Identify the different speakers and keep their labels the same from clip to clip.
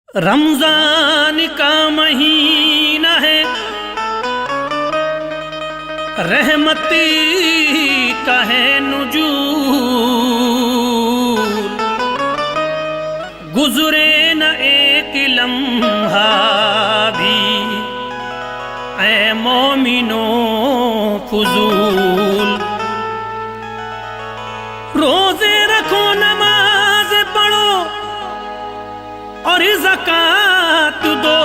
Speaker 1: रमजान का महीना है, रहमती का है नुजूल। गुजरे न एक लम्हा भी ऐ मोमिनो फुजूल। रोजे रखो, नमाज पढ़ो और ज़कात दो।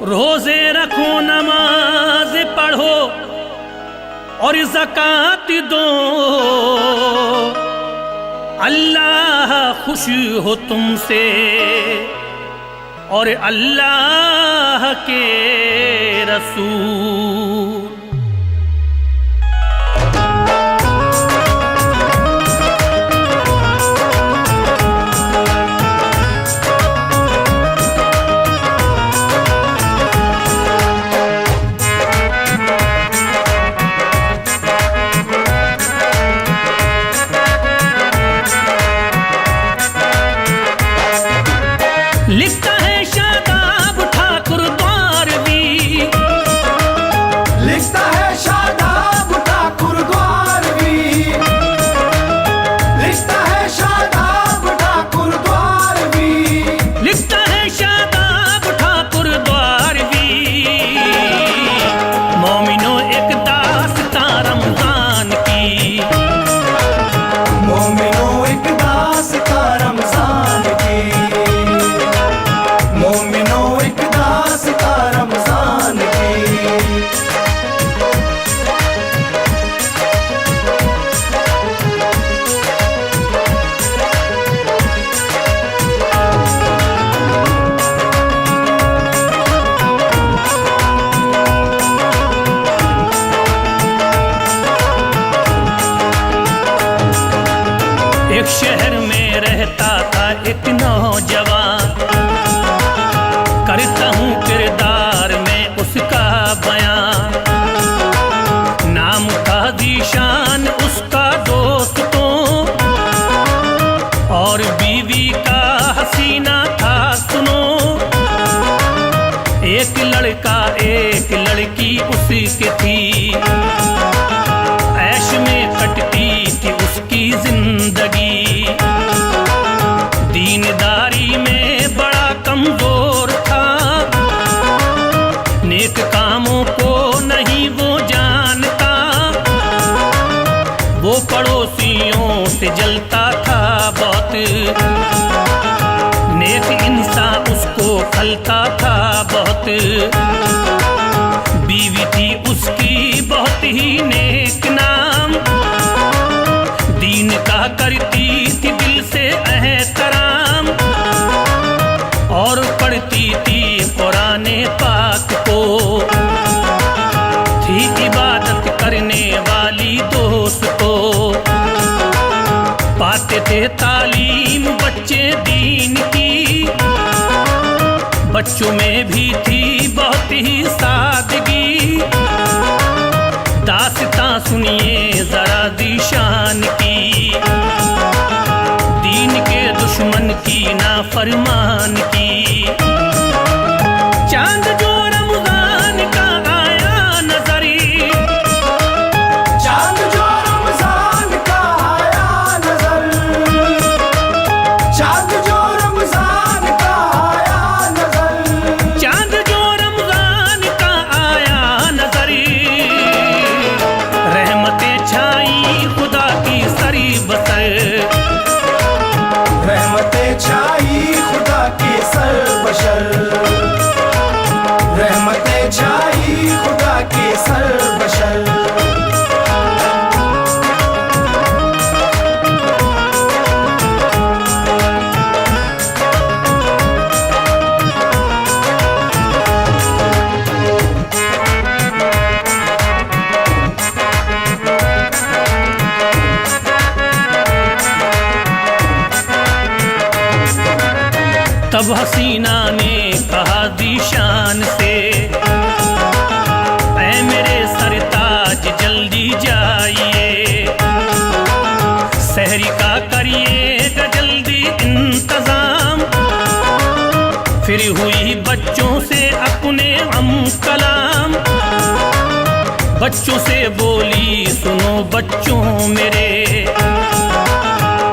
Speaker 1: रोजे रखो, नमाज पढ़ो और ज़कात दो। अल्लाह खुश हो तुमसे और अल्लाह के रसूल। लिखता है शादाब ठाकुर द्वारवी,
Speaker 2: लिखता है शादाब ठाकुर द्वारवी, लिखता है शादाब ठाकुर द्वारवी,
Speaker 1: लिखता है शादाब ठाकुर द्वारवी। मोमिनो एक दास्तां रमजान की,
Speaker 2: मोमिनो एक दास्तां रमजान की, मोमिनो एक दास्तां रमजान की।
Speaker 1: एक शहर में रहता था एक नौजवान, करता हूँ किरदार में उसका बयान। नाम था ज़ीशान उसका दोस्तों, और बीवी का हसीना था सुनो। एक लड़का एक लड़की उसकी थी, ऐश में कटती थी उसकी जिंदगी। दीनदारी में बड़ा कमजोर था, नेक कामों को नहीं वो जानता। वो पड़ोसियों से जलता था बहुत, नेक इंसान उसको खलता था बहुत। बीवी थी उसकी बहुत ही नेक नाम, दीन का करती थी दिल से एहतराम। और पढ़ती थी कुराने पाक को, थी इबादत करने वाली दोस्त को। पाते थे तालीम बच्चे दीन की, बच्चों में भी थी बहुत ही सादगी। दास्तां सुनिए जरा ज़ीशान की, दीन के दुश्मन की नाफरमान की। चांद जो रमजान का आया नजरी,
Speaker 2: चांद जो रमजान का आया नजर, चांद जो रमजान का आया नजर,
Speaker 1: चांद जो रमजान का आया नजरी। रहमतें छाई खुदा की सरी बसर,
Speaker 2: रहमतें छाई खुदा के सर बशर, रहमतें छाई खुदा के सर बशर।
Speaker 1: तब हसीना ने कहा ज़ीशान से, ऐ मेरे सरताज जल्दी जाइए, सहरी का करिएगा जल्दी इंतज़ार। कलाम। बच्चों से बोली सुनो बच्चों मेरे,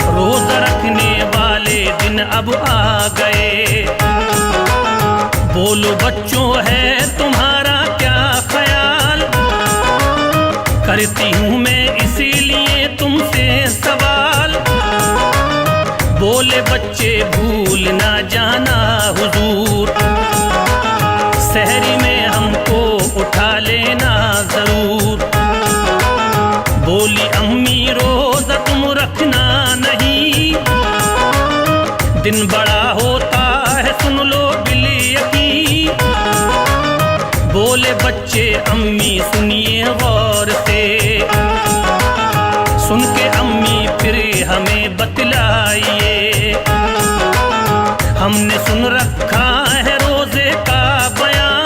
Speaker 1: रोजा रखने वाले दिन अब आ गए। बोलो बच्चों है तुम्हारा क्या ख्याल, करती हूँ मैं इसीलिए तुमसे सवाल। बोले बच्चे भूल ना जाना हुजूर, सहरी में हमको उठा लेना जरूर। बोली अम्मी रोजा तुम रखना नहीं, दिन बड़ा होता है सुन लो बिल यकीन। बोले बच्चे अम्मी सुनिए गौर से, सुन के अम्मी फिर हमें बतलाइए। हमने सुन रखा है रोजे का बयां,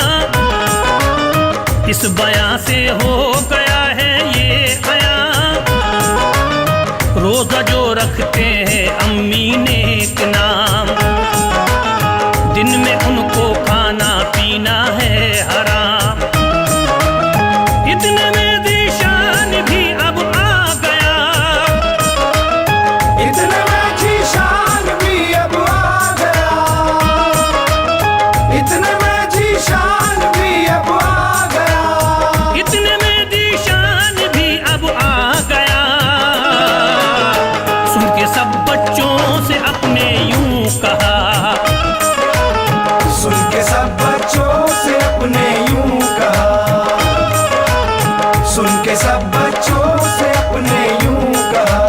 Speaker 1: इस बयां से हो गया है ये बयां। रोजा जो रखते हैं अम्मी नेक नाम, दिन में उनको खाना पीना है हराम। इतने में जीशान भी अब आ गया,
Speaker 2: इतने में जीशान भी अब आ गया, इतने में जीशान भी अब आ गया,
Speaker 1: इतने में जीशान भी अब आ गया। सुन के सब बच्चों से अपने यूं कहा,
Speaker 2: सुन के सब बच्चों से अपने यूं कहा, सुन के सब बच्चों से अपने यूं कहा।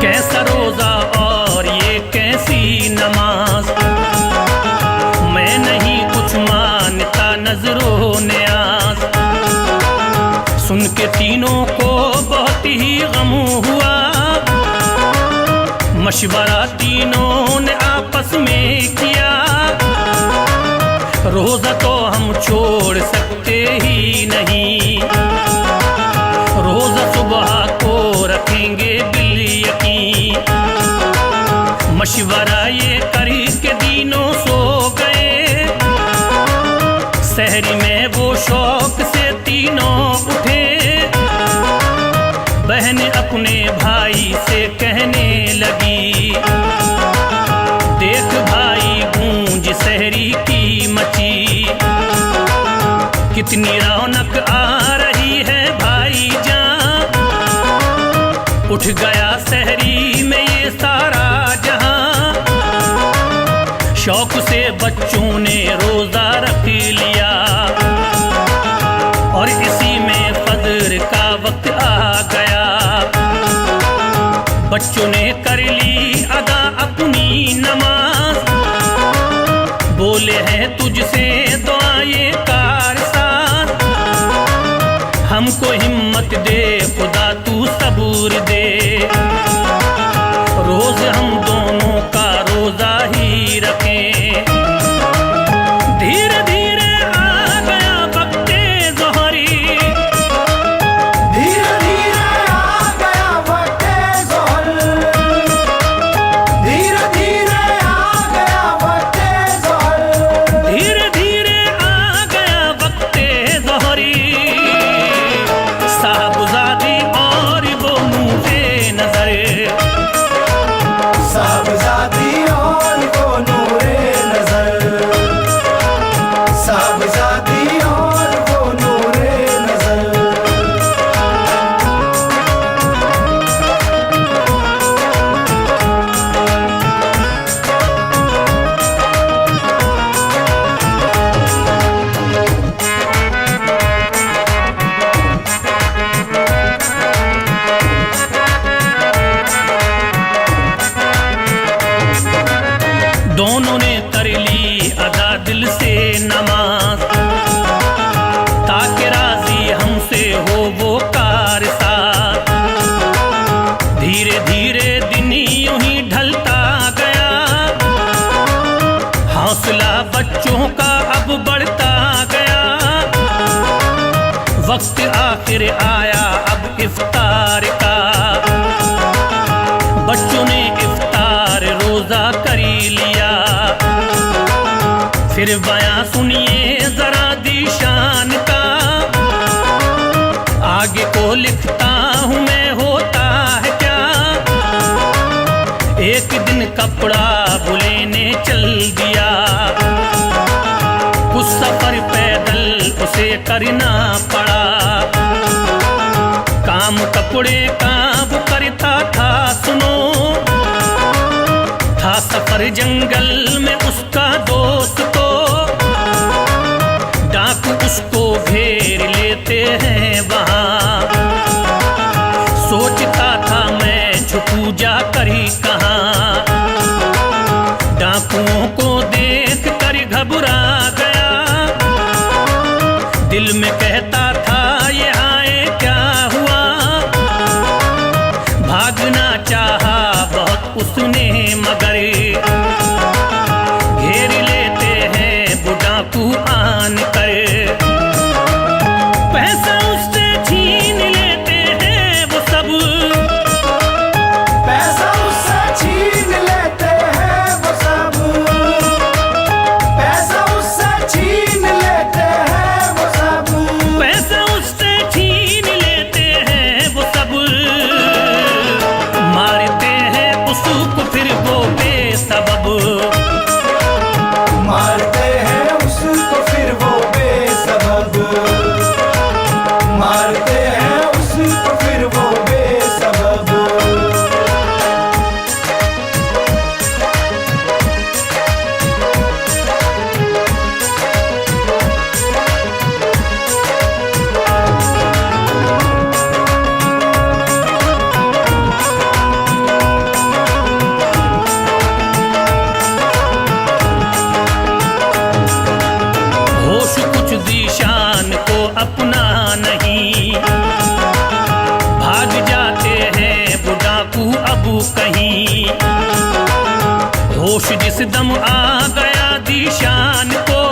Speaker 1: कैसा रोजा और ये कैसी नमाज, मैं नहीं कुछ मानता नजरों न्याज। सुन के तीनों को बहुत ही गम हुआ, मशवरा तीनों ने आपस में किया। रोजा तो हम छोड़ सकते ही नहीं, रोजा सुबह को रखेंगे बिल यकीन। मशवरा ये करी के दिनों सो गए, सहरी में वो शौक से तीनों उठे। बहन अपने भाई से कहने लगी, देख भाई गूंज सहरी की मची, कितनी रौनक आ रही है भाई जान। उठ गया सहरी में ये सारा जहां, शौक से बच्चों ने रोजा रख लिया। और इसी में फजर का वक्त आ गया, बच्चों ने कर ली अदा अपनी नमाज। बोले हैं तुझसे दुआए कार साथ, हमको हिम्मत दे खुदा तू सबूर दे। रोज हम दोनों का रोजा ही रखें। धीरे धीरे आ गया वक्ते ज़ोहरी,
Speaker 2: धीरे धीरे आ गया वक्ते ज़ोहर, धीरे धीरे आ गया वक्ते ज़ोहर,
Speaker 1: धीरे धीरे आ गया वक्ते ज़ोहरी। साहबजादी और वो नूरे नजर,
Speaker 2: साहबजादी और वो नूरे नजर,
Speaker 1: वक्त आखिर आया अब इफ्तार का, बच्चों ने इफ्तार रोजा करी लिया। फिर बयां सुनिए जरा दीशान का, आगे को लिखता हूँ मैं होता है क्या। एक दिन कपड़ा बुले ने चल दिया, कुछ सफर पैदल उसे करना पड़ा। काम कपड़े का वो करता था सुनो, था सफर जंगल में उसका दोस्त तो, डाकू उसको घेर लेते हैं वहाँ। सोचता था मैं छुपू जा करी कहाँ, डाकुओं को देख कर घबरा गया। दिल में कहता था ये आए क्या हुआ, भागना चाहा बहुत उसने मगर घेर लेते हैं वो डाकू आन कर। पैसा उससे छीन लेते हैं वो सब,
Speaker 2: पैसा उससे छीन लेते हैं वो सब, पैसा उससे छीन लेते हैं वो सब,
Speaker 1: पैसा उससे छीन लेते हैं वो सब। मारते हैं उसको फिर वो बेसबब,
Speaker 2: मारते हैं उसको फिर वो बेसबब, मारते हैं उसको फिर वो बेसबब।
Speaker 1: होश कुछ दीशान को अपना नहीं, भाग जाते हैं वो डाकू अबू कहीं। होश जिस दम आ गया दीशान को,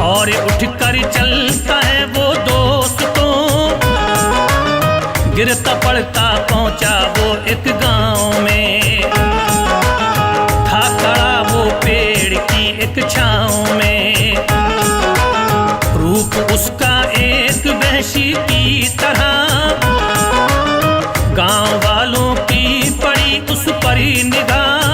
Speaker 1: और उठकर चलता है वो दोस्त तो, गिरता पड़ता पहुंचा वो एक गांव में। था खड़ा वो पेड़ की एक छांव में, रूप उसका एक वहशी की तरह। गांव वालों की पड़ी उस पर निगाह,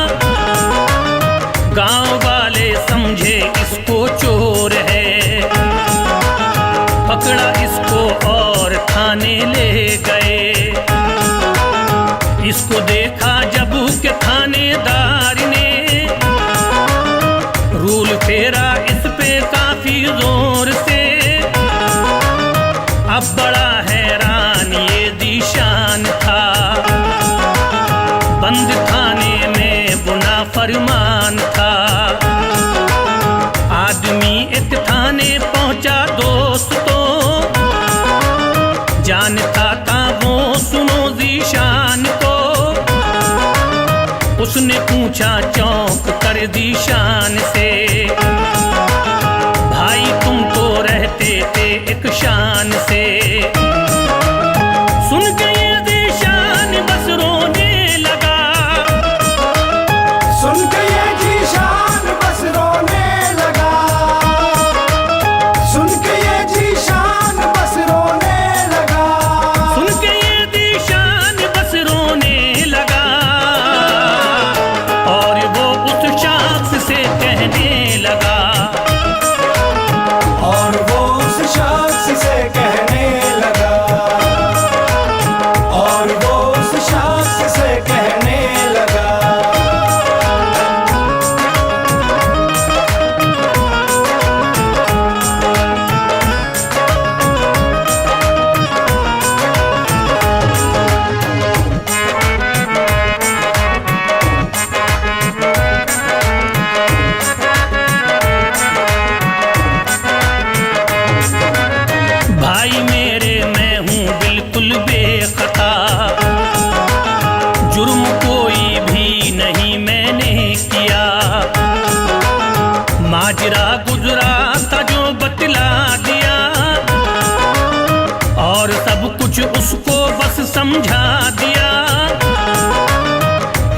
Speaker 1: गांव वाले समझे इसको चोर है। पकड़ा इसको और थाने ले गए, इसको देखा जब के थानेदार ने, रूल फेरा इस पे काफी जोर से। अब बड़ा हैरान ये दीशान था, बंद खाने में बुना फरमान था। आदमी एक थाने पहुंचा दोस्तों, जानता था वो सुनो दीशान को। उसने पूछा चौंक कर दीशान से, भाई तुम तो रहते थे एक शान से। सुन के ये दीशान बस रोने लगा,
Speaker 2: सुन के ये जीशान बस रोने लगा, सुन के ये जीशान बस रोने लगा,
Speaker 1: सुन के ये दीशान बस रोने लगा। और वो उस शख्स से कहने लगा,
Speaker 2: और वो उस शख्स से कहने
Speaker 1: समझा दिया।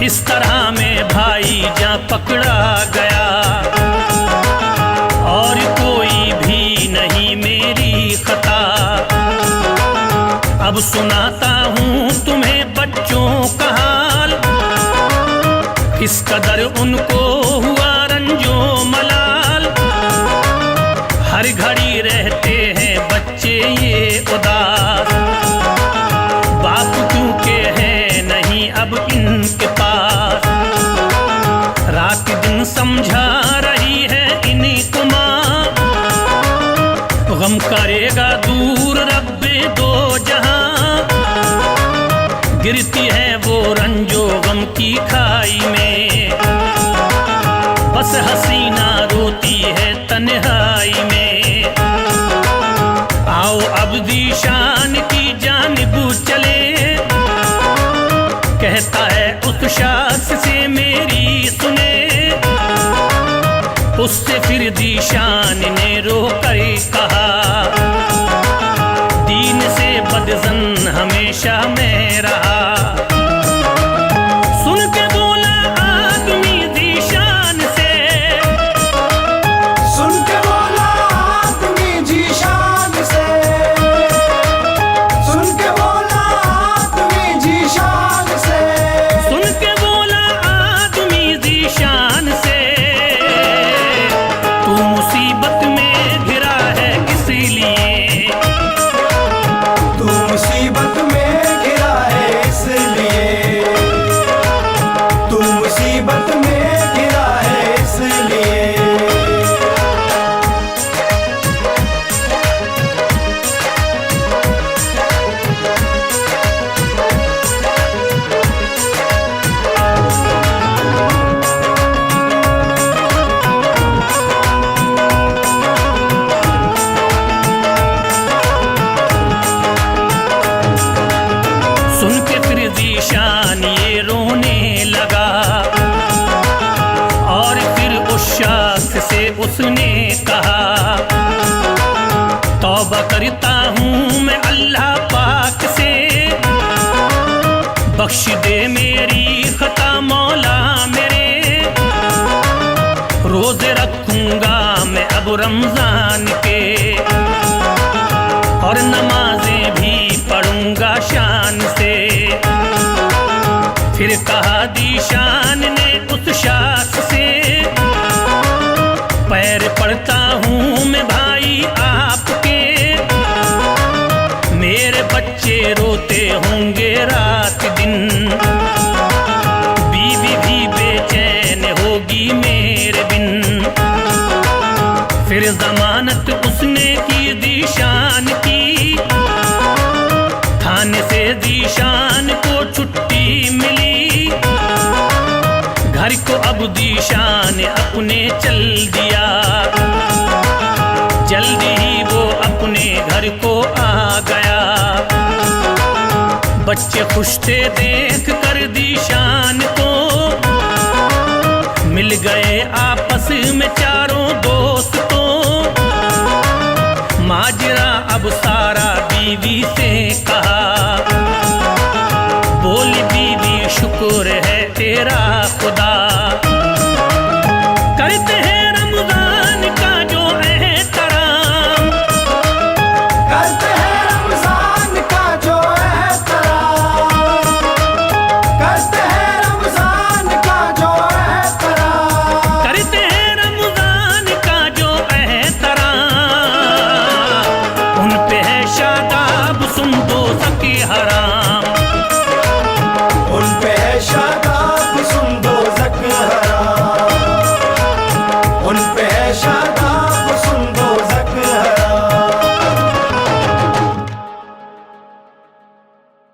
Speaker 1: इस तरह में भाई जान पकड़ा गया और कोई भी नहीं मेरी खता। अब सुनाता हूँ तुम्हें बच्चों का हाल, किस कदर उनको हुआ रंजो मलाल। हर घड़ी रहते हैं बच्चे ये उदास, बाप क्योंकि है नहीं अब इनके पास। रात दिन समझा रही है इनको माँ, गम करेगा दूर रब्बे दो जहां। गिरती है वो रंजो गम की खाई में, बस हसीना रोती है तन्हाई में। आओ अब दीशान की जानिब चले, कहता है उस शाख से मेरी सुने। उससे फिर दीशान ने रोकर कहा, दीन से बदजन हमेशा मैं रहा। सुन के बोला आदमी दीशान से,
Speaker 2: सुन के बोला आदमी जीशान से, सुन के बोला आदमी जीशान से,
Speaker 1: सुन के बोला आदमी दीशान से। तू मुसीबत में घिरा है इसलिए,
Speaker 2: तू मुसीबत में घिरा है इसलिए, तू मुसीबत में घिरा है इसलिए।
Speaker 1: सुन के फिर दीशान ये रोने लगा और फिर उस शख्स से उसने कहा, तौबा करता हूँ मैं अल्लाह पाक से, बख्श दे मेरी खता मौला मेरे। रोजे रखूंगा मैं अब रमजान के और नमाजें भी पढ़ूंगा शान से। फिर कहा दीशान ने उस शाख से, पैर पड़ता हूँ मैं भाई आपके, मेरे बच्चे रोते होंगे रात दिन, बीवी भी बेचैन होगी मेरे बिन। फिर जमानत उसने की दीशान की, थाने से दीशान को छुट्टी मिली। घर को अब दीशान अपने चल दिया, जल्दी ही वो अपने घर को आ गया। बच्चे खुश थे देख कर दीशान को, मिल गए आपस में चारों दोस्तों। माजरा अब सारा बीवी से कहा, बोली बीवी शुक्र है तेरा खुदा,